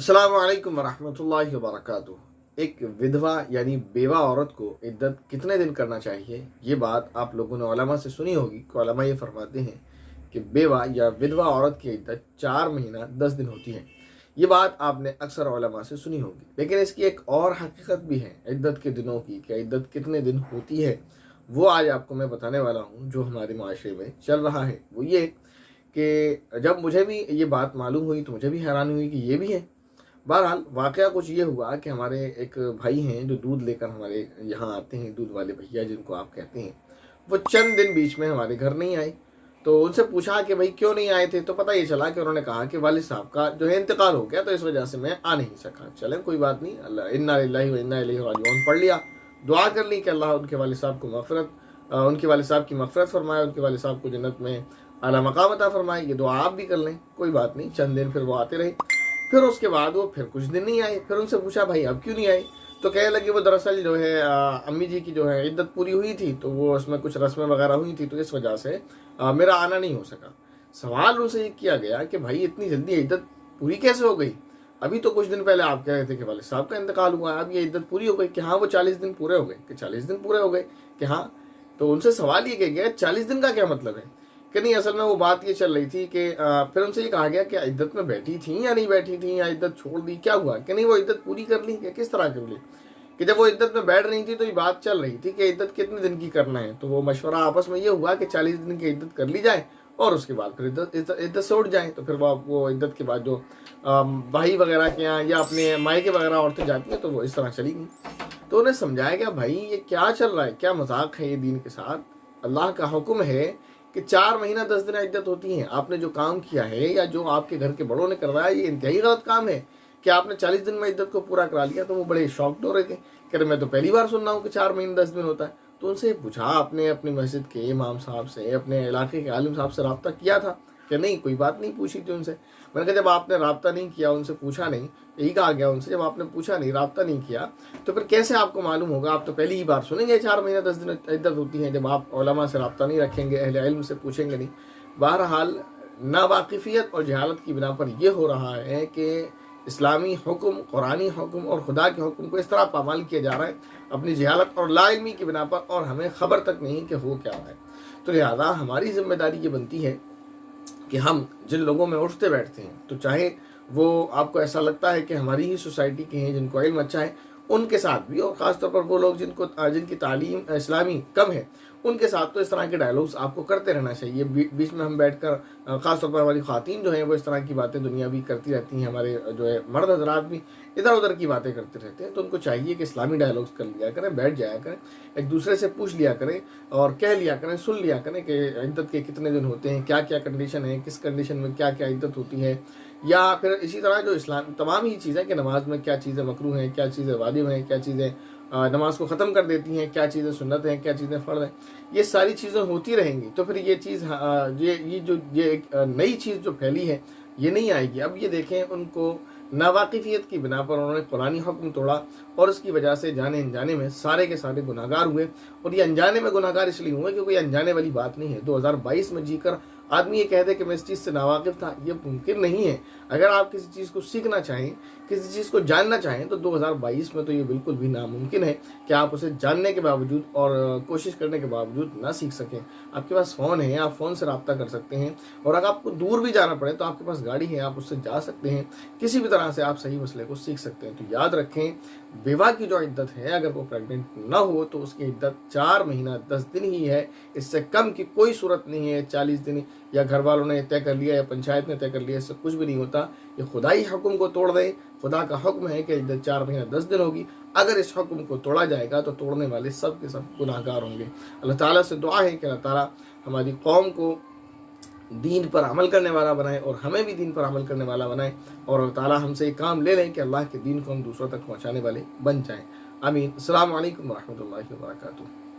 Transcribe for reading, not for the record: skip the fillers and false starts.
अस्सलाम वालेकुम वरहमतुल्लाहि वबरकातुह। एक विधवा यानी बेवा औरत को इद्दत कितने दिन करना चाहिए, ये बात आप लोगों ने उलमा से सुनी होगी कि उलमा ये फरमाते हैं कि बेवा या विधवा औरत की इद्दत 4 महीना 10 दिन होती है। ये बात आपने अक्सर उलमा से सुनी होगी, लेकिन इसकी एक और हकीकत भी है इद्दत के दिनों की। क्या इद्दत कितने दिन होती है वो आज आपको मैं बताने वाला हूँ। जो हमारे माशरे में चल रहा है वो ये कि जब मुझे भी ये बात मालूम हुई तो मुझे भी हैरानी हुई कि ये भी है। बहरहाल वाक़या कुछ ये हुआ कि हमारे एक भाई हैं जो दूध लेकर हमारे यहाँ आते हैं, दूध वाले भैया जिनको आप कहते हैं, वो चंद दिन बीच में हमारे घर नहीं आए। तो उनसे पूछा कि भाई क्यों नहीं आए थे, तो पता ये चला कि उन्होंने कहा कि वालिद साहब का जो है इंतकाल हो गया, तो इस वजह से मैं आ नहीं सका। चलें कोई बात नहीं, अल्लाह इन्ना लिल्लाहि व इन्ना इलैहि राजिऊन पढ़ लिया, दुआ कर ली कि अल्लाह उनके वालिद साहब को उनके वालिद साहब की मग़फ़िरत फरमाए, उनके वालिद साहब को जन्नत में आला मकाम अता फरमाए। ये दुआ आप भी कर लें, कोई बात नहीं। चंद दिन फिर वो आते रहे, फिर उसके बाद वो फिर कुछ दिन नहीं आए। फिर उनसे पूछा भाई अब क्यों नहीं आए, तो कहने लगे वो दरअसल जो है अम्मी जी की जो है इद्दत पूरी हुई थी, तो वो उसमें कुछ रस्में वगैरह हुई थी, तो इस वजह से मेरा आना नहीं हो सका। सवाल उनसे ये किया गया कि भाई इतनी जल्दी इद्दत पूरी कैसे हो गई? अभी तो कुछ दिन पहले आप कह रहे थे कि वालिद साहब का इंतकाल हुआ, अब ये इद्दत पूरी हो गई कि हाँ वो 40 दिन पूरे हो गए, कि 40 दिन पूरे हो गए कि हाँ। तो उनसे सवाल ये किया गया 40 दिन का क्या मतलब है कि नहीं। असल में वो बात ये चल रही थी कि फिर उनसे ये कहा गया कि इद्दत में बैठी थी या नहीं बैठी थी, या इद्दत छोड़ दी, क्या हुआ कि नहीं वो इद्दत पूरी कर ली, कि किस तरह कर ली। कि जब वो इद्दत में बैठ रही थी तो ये बात चल रही थी कि इद्दत कितने दिन की करना है, तो वो मशवरा आपस में ये हुआ कि 40 दिन की इद्दत कर ली जाए और उसके बाद फिर इद्दत से उठ जाए। तो फिर वो इद्दत के बाद जो भाई वगैरह के यहाँ या अपने मायके वगैरह औरतें जाती हैं तो वो इस तरह चली गई। तो उन्हें समझाया गया भाई ये क्या चल रहा है, क्या मजाक है ये दीन के साथ। अल्लाह का हुक्म है कि 4 महीना 10 दिन इद्दत होती है। आपने जो काम किया है या जो आपके घर के बड़ों ने करवाया ये इंतहाई गलत काम है कि आपने 40 दिन में इद्दत को पूरा करा लिया। तो वो बड़े शॉक्ड हो रहे थे, कह रहे मैं तो पहली बार सुन रहा हूँ कि 4 महीने 10 दिन होता है। तो उनसे पूछा आपने अपनी मस्जिद के इमाम साहब से, अपने इलाके के आलिम साहब से रब्ता किया था कि नहीं? कोई बात नहीं पूछी थी उनसे। मैंने कहा जब आपने रब्ता नहीं किया, उनसे पूछा नहीं, यही कहा गया उनसे, जब आपने पूछा नहीं, रब्ता नहीं किया, तो फिर कैसे आपको मालूम होगा? आप तो पहली ही बार सुनेंगे 4 महीना 10 दिन इद्दत होती है, जब आप उलमा से रब्ता नहीं रखेंगे, अहले इल्म से पूछेंगे नहीं। बहरहाल नावाकिफियत और जहालत की बिना पर यह हो रहा है कि इस्लामी हुक्म, कुरानी हुक्म और खुदा के हुक्म को इस तरह पामाल किया जा रहा है अपनी जहालत और लाइल्मी की बिना पर, और हमें खबर तक नहीं कि हो क्या रहा है। तो लिहाजा हमारी जिम्मेदारी ये बनती है कि हम जिन लोगों में उठते बैठते हैं, तो चाहे वो आपको ऐसा लगता है कि हमारी ही सोसाइटी के हैं जिनको इल्म अच्छा है, उनके साथ भी, और ख़ास तौर पर वो लोग जिनकी तालीम इस्लामी कम है, उनके साथ तो इस तरह के डायलॉग्स आपको करते रहना चाहिए। बीच में हम बैठकर ख़ास तौर पर हमारी ख़वातीन जो हैं वो इस तरह की बातें दुनिया भी करती रहती हैं, हमारे जो है मर्द हजरात भी इधर उधर की बातें करते रहते हैं। तो उनको चाहिए कि इस्लामी डायलॉग्स कर लिया करें, बैठ जाया करें, एक दूसरे से पूछ लिया करें और कह लिया करें, सुन लिया करें कि इद्दत के कितने दिन होते हैं, क्या क्या कंडीशन है, किस कंडीशन में क्या क्या इद्दत होती है। या फिर इसी तरह जो इस्लाम तमाम ही चीज़ें कि नमाज में क्या चीज़ें मकरूह हैं, क्या चीज़ें वाजिब हैं, क्या चीज़ें नमाज को ख़त्म कर देती हैं, क्या चीज़ें सुन्नत हैं, क्या चीज़ें फ़र्ज़ हैं, ये सारी चीज़ें होती रहेंगी। तो फिर ये चीज़ ये एक नई चीज़ जो फैली है ये नहीं आएगी। अब ये देखें, उनको नावाकिफियत की बिना पर उन्होंने कुरानी हुक्म तोड़ा और उसकी वजह से जाने अनजाने में सारे के सारे गुनाहगार हुए। और ये अनजाने में गुनाहगार इसलिए हुए क्योंकि ये अनजाने वाली बात नहीं है। 2022 में जीकर आदमी ये कह दे कि मैं इस चीज़ से नावाकिफ था, ये मुमकिन नहीं है। अगर आप किसी चीज़ को सीखना चाहें, किसी चीज़ को जानना चाहें, तो 2022 में तो ये बिल्कुल भी नामुमकिन है कि आप उसे जानने के बावजूद और कोशिश करने के बावजूद ना सीख सकें। आपके पास फ़ोन है, आप फ़ोन से रब्ता कर सकते हैं, और अगर आपको दूर भी जाना पड़े तो आपके पास गाड़ी है, आप उससे जा सकते हैं। किसी भी तरह से आप सही मसले को सीख सकते हैं। तो याद रखें, बेवा की जो इद्दत है, अगर वो प्रेग्नेंट ना हो तो उसकी इद्दत 4 महीना 10 दिन ही है, इससे कम की कोई सूरत नहीं है। 40 दिन या घर वालों ने तय कर लिया या पंचायत ने तय कर लिया, इससे कुछ भी नहीं होता। ये खुदाई हुक्म को तोड़ दे। खुदा का हुक्म है कि इद्दत 4 महीना 10 दिन होगी। अगर इस हुक्म को तोड़ा जाएगा तो तोड़ने वाले सब के सब गुनाहगार होंगे। अल्लाह ताला से दुआ है कि अल्लाह ताला हमारी कौम को दीन पर अमल करने वाला बनाए और हमें भी दीन पर अमल करने वाला बनाए, और अल्लाह ताला हमसे एक काम ले लें कि अल्लाह के दीन को हम दूसरों तक पहुँचाने वाले बन जाएँ। आमीन। अस्सलामु अलैकुम व रहमतुल्लाहि व बरकातुहू।